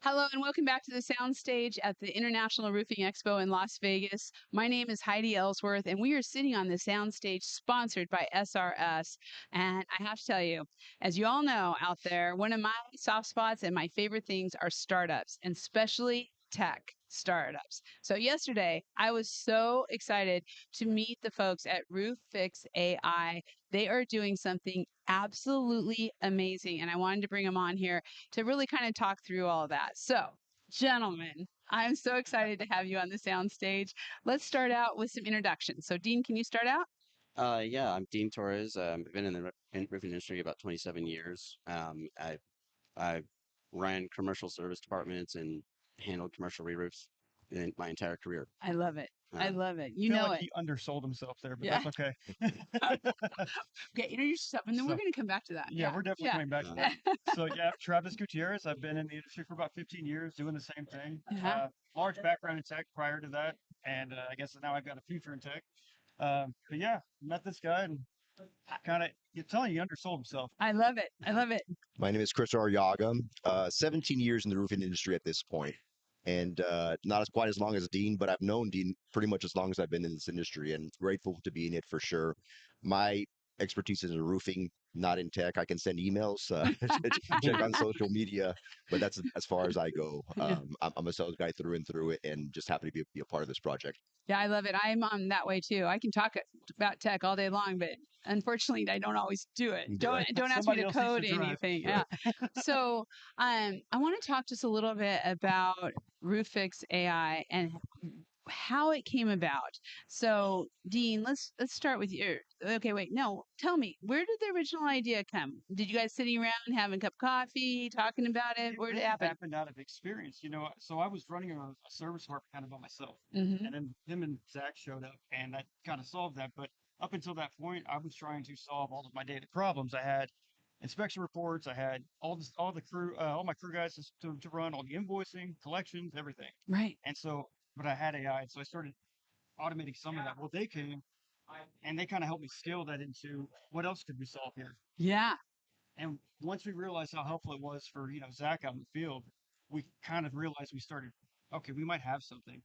Hello and welcome back to the soundstage at the International Roofing Expo in Las Vegas. My name is Heidi Ellsworth, and we are sitting on the soundstage sponsored by SRS. And I have to tell you, as you all know out there, one of my soft spots and my favorite things are startups, and especially tech startups. So yesterday, I was so excited to meet the folks at Roofix AI. They are doing something absolutely amazing, and I wanted to bring them on here to really kind of talk through all of that. So, gentlemen, I'm so excited to have you on the sound stage. Let's start out with some introductions. So, Dean, can you start out? Yeah, I'm Dean Torres. I've been in the roofing industry about 27 years. I ran commercial service departments and handled commercial re-roofs in my entire career. I love it. I Um, love it. I You feel know like it. he undersold himself there, but Yeah. that's okay. Okay, introduce yourself, and then we're So, going to come back to that. yeah, Yeah. we're definitely Yeah. coming back to uh, that. So, yeah, Travis Gutierrez. I've been in the industry for about 15 years doing the same thing. Yeah. Large background in tech prior to that, and I guess now I've got a future in tech. But yeah, met this guy and kind of, you're telling you, he undersold himself. I love it. I love it. My name is Chris Aryaga. 17 years in the roofing industry at this point, and not as quite as long as Dean, but I've known Dean pretty much as long as I've been in this industry, and grateful to be in it for sure. My expertise is in roofing, not in tech. I can send emails, check on social media, but that's as far as I go. Yeah. I'm a sales guy through and through it, and just happy to be a part of this project. Yeah, I love it. I'm that way too. I can talk about tech all day long, but unfortunately, I don't always do it. Don't Right, don't ask me Somebody to else needs to code drive. anything. Yeah. right. So, I want to talk just a little bit about Roofix AI and how it came about. So, Dean, let's start with you. Okay, wait, no, tell me, where did the original idea come? Did you guys sitting around having a cup of coffee, talking about it? It Where did it really happen? happened out of experience, So I was running a service department kind of by myself, Mm-hmm. and then him and Zach showed up, and that kind of solved that. But up until that point, I was trying to solve all of my daily problems. I had inspection reports, I had all the crew, all my crew guys to run all the invoicing, collections, everything. Right. And so, but I had AI, so I started automating some of that. Well, they came and they kind of helped me scale that into what else could we solve here. Yeah. And once we realized how helpful it was for, Zach out in the field, we kind of realized we started, okay, we might have something.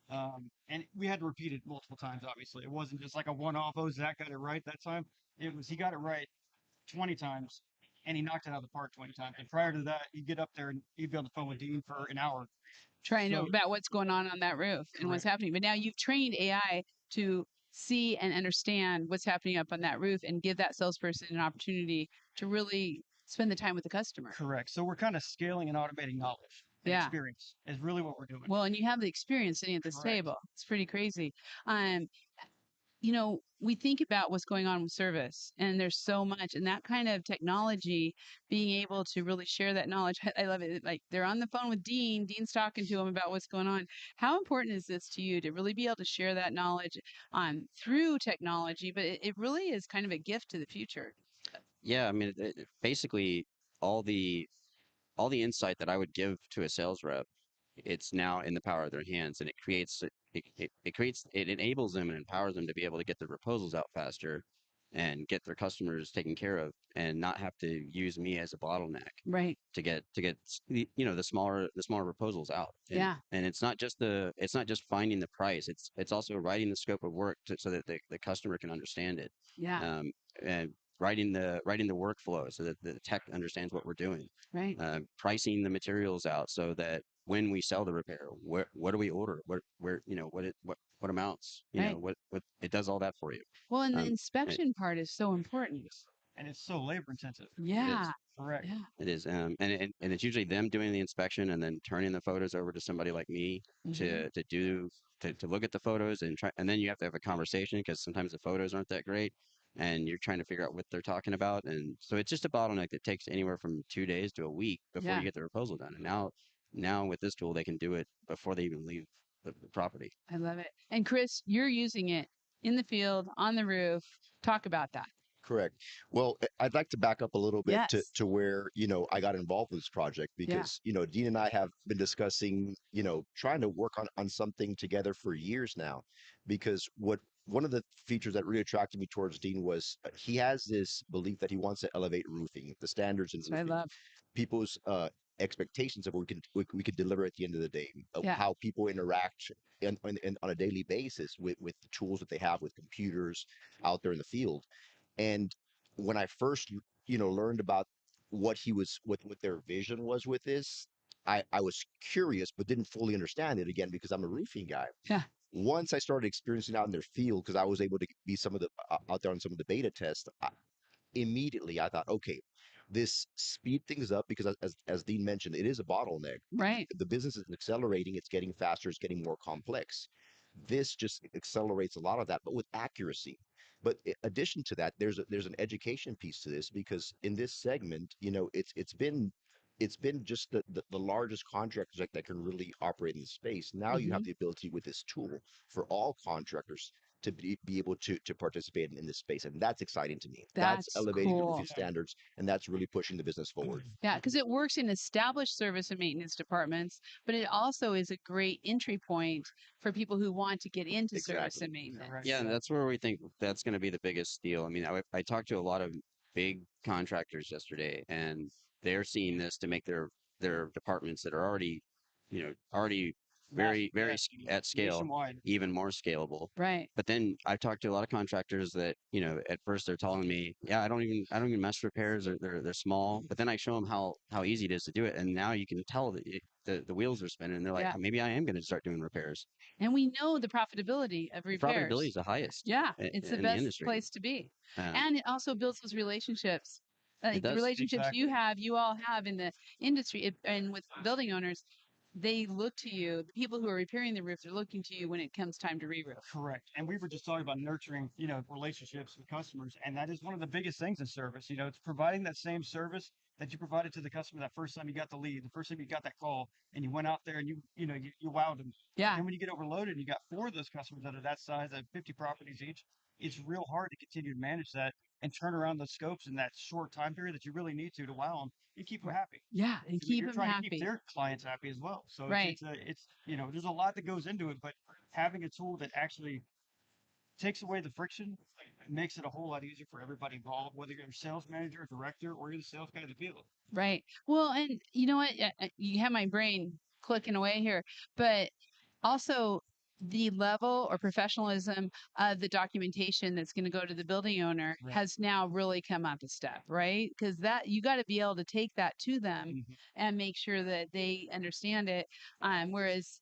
And we had to repeat it multiple times, obviously. It wasn't just like a one off, oh, Zach got it right that time. It was, he got it right 20 times and he knocked it out of the park 20 times. And prior to that, you'd get up there and you'd be on the phone with Dean for an hour. Trying to So, about what's going on that roof and what's correct, happening. But now you've trained AI to see and understand what's happening up on that roof and give that salesperson an opportunity to really spend the time with the customer. correct. So we're kind of scaling and automating knowledge and Yeah. experience is really what we're doing. Well, and you have the experience sitting at this Correct. table. It's pretty crazy. Um, we think about what's going on with service, and there's so much, and that kind of technology, being able to really share that knowledge. I love it. Like they're on the phone with Dean. Dean's talking to him about what's going on. How important is this to you to really be able to share that knowledge through technology? But it really is kind of a gift to the future. yeah, I mean, basically all the all the insight that I would give to a sales rep, it's now in the power of their hands, and it enables them and empowers them to be able to get their proposals out faster and get their customers taken care of and not have to use me as a bottleneck Right. to get the smaller proposals out. Yeah. And it's not just finding the price, it's also writing the scope of work so that the customer can understand it. Yeah. And writing the workflow so that the tech understands what we're doing. Right. Pricing the materials out so that when we sell the repair, what do we order? What amounts? Right. What it does all that for you. Well, and the Um, it, inspection part is so important. And it's so labor intensive. it is. Yeah. Correct. Yeah. It is. And it's usually them doing the inspection and then turning the photos over to somebody like me Hmm. to look at the photos and then you have to have a conversation because sometimes the photos aren't that great and you're trying to figure out what they're talking about. And so it's just a bottleneck that takes anywhere from 2 days to a week before you Yeah. get the proposal done. And now with this tool, they can do it before they even leave the property. I love it. And Chris, you're using it in the field, on the roof. Talk about that. Correct. Well, I'd like to back up a little bit to, Yes. to where, I got involved with this project Yeah. because, Dean and I have been discussing, trying to work on something together for years now. Because one of the features that really attracted me towards Dean was he has this belief that he wants to elevate roofing, the standards in That's what I roofing. love. People's expectations of what we could deliver at the end of the day, of Yeah. how people interact on a daily basis with the tools that they have with computers out there in the field. And when I first, learned about what their vision was with this, I was curious, but didn't fully understand it again because I'm a roofing guy. Yeah. Once I started experiencing out in their field, because I was able to be out there on some of the beta tests, immediately I thought, okay, this speed things up because as Dean mentioned, it is a bottleneck. Right. The business is accelerating, it's getting faster, it's getting more complex. This just accelerates a lot of that, but with accuracy. But in addition to that, there's an education piece to this because in this segment, it's been just the largest contractors that can really operate in the space. Now you have Hmm. the ability with this tool for all contractors to be able to participate in this space. And that's exciting to me. That's That's elevating the roofing cool. Yeah. standards, and that's really pushing the business forward. Yeah, because it works in established service and maintenance departments, but it also is a great entry point for people who want to get into service Exactly. and Correct. maintenance. Yeah, and Yeah. that's where we think that's going to be the biggest deal. I mean, I talked to a lot of big contractors yesterday, and they're seeing this to make their departments that are already, already Massive. very Yeah. at scale, Nationwide. even more scalable. Right. But then I've talked to a lot of contractors that, at first they're telling me, yeah, I don't even mess repairs, or they're small. But then I show them how easy it is to do it, and now you can tell that the wheels are spinning, and they're like, Yeah. maybe I am going to start doing repairs. And we know the profitability of The profitability is repairs. the highest Yeah, it's the in the best industry. place to be. Um, And it also builds those relationships. it Like the does. relationships Exactly. you all have in the industry and with building owners, they look to you. The people who are repairing the roofs are looking to you when it comes time to re-roof. Correct. And we were just talking about nurturing, relationships with customers. And that is one of the biggest things in service. It's providing that same service that you provided to the customer that first time you got the lead, the first time you got that call, and you went out there and you wowed them. Yeah. Then when you get overloaded and you got four of those customers that are that size at 50 properties each, it's real hard to continue to manage that and turn around the scopes in that short time period that you really need to wow them and keep them happy. Yeah, and 'Cause keep you're them trying to keep happy. their clients happy as well. So Right. there's a lot that goes into it, but having a tool that actually takes away the friction makes it a whole lot easier for everybody involved, whether you're a sales manager, director, or you're the sales guy in the field. Right. Well, and you know what? You have my brain clicking away here, but also the level or professionalism of the documentation that's going to go to the building owner Right. has now really come up a step, right? Because that you got to be able to take that to them Mhm. and make sure that they understand it. Whereas,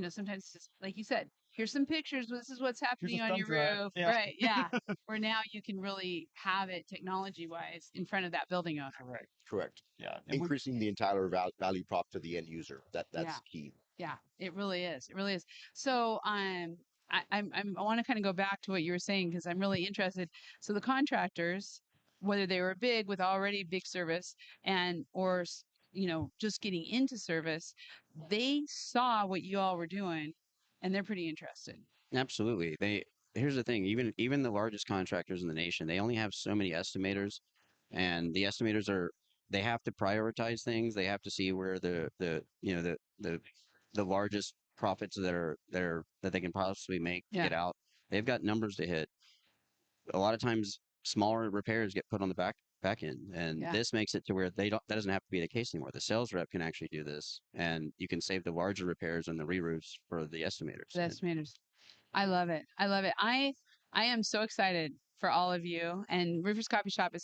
sometimes it's just like you said, here's some pictures. This is what's Here's a happening on thumb your drive. roof, Yeah. right? Yeah. Where now you can really have it technology wise in front of that building owner. Correct. Correct. Yeah. And we Increasing the entire value prop to the end user. Yeah. That's key. Yeah, it really is. It really is. So, I want to kind of go back to what you were saying because I'm really interested. So the contractors, whether they were big with already big service or just getting into service, they saw what you all were doing, and they're pretty interested. Absolutely. Here's the thing, even the largest contractors in the nation, they only have so many estimators, and the estimators they have to prioritize things. They have to see where the largest profits that they can possibly make to Yeah, get out. They've got numbers to hit. A lot of times smaller repairs get put on the back end, and yeah. this makes it to where that doesn't have to be the case anymore. The sales rep can actually do this, and you can save the larger repairs and the re-roofs for the estimators. The estimators. I love it. I love it. I am so excited for all of you. And Roofers Coffee Shop is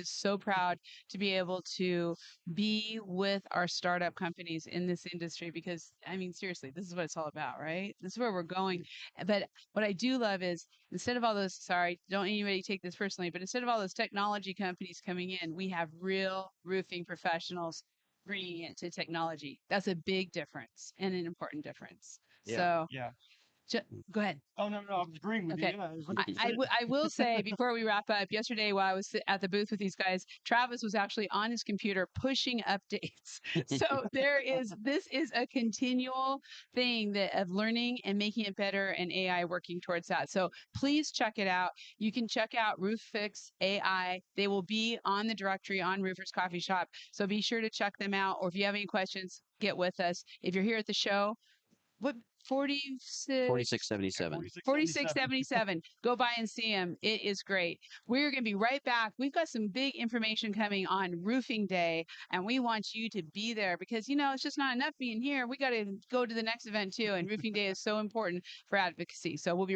so proud to be able to be with our startup companies in this industry because I mean seriously, this is what it's all about, right? This is where we're going. But what I do love is instead of all those sorry, don't anybody take this personally, but instead of all those technology companies coming in, we have real roofing professionals bringing it to technology. That's a big difference and an important difference. Yeah. So yeah. Ju- go ahead. Oh no, I was agreeing with Okay. you. Yeah, it was I will say before we wrap up, yesterday while I was at the booth with these guys, Travis was actually on his computer pushing updates. So this is a continual thing that of learning and making it better and AI working towards that. So please check it out. You can check out Roofix AI. They will be on the directory on Roofers Coffee Shop. So be sure to check them out. Or if you have any questions, get with us. If you're here at the show, what 46 4677. 4677. Go by and see him. It is great. We're going to be right back. We've got some big information coming on Roofing Day, and we want you to be there because, you know, it's just not enough being here. We got to go to the next event too. And Roofing Day is so important for advocacy. So we'll be